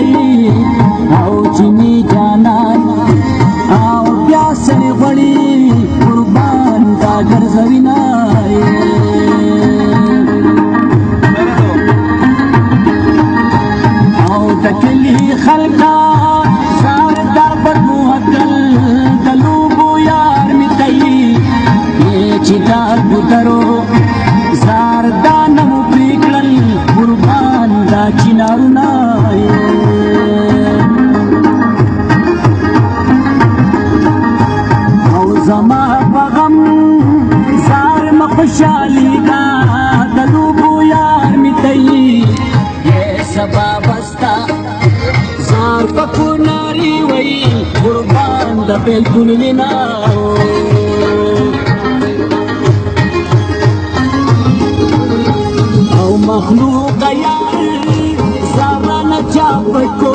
کوي او چینی جانان او بیا سړی غواړي قربان تا ګرځوي نه او د کلي خلکا زار در بد محتل د لوبو یار می کوي چې دار بوترو زار دانمو پریکړل قربان دا چینارونه او زما په غم زار م خوشحالیږه د لوبو یار می کوي سبا بستا زار په کوناري وي قربان د بیلتون وینا مخلوق یار زارا نه چا پکو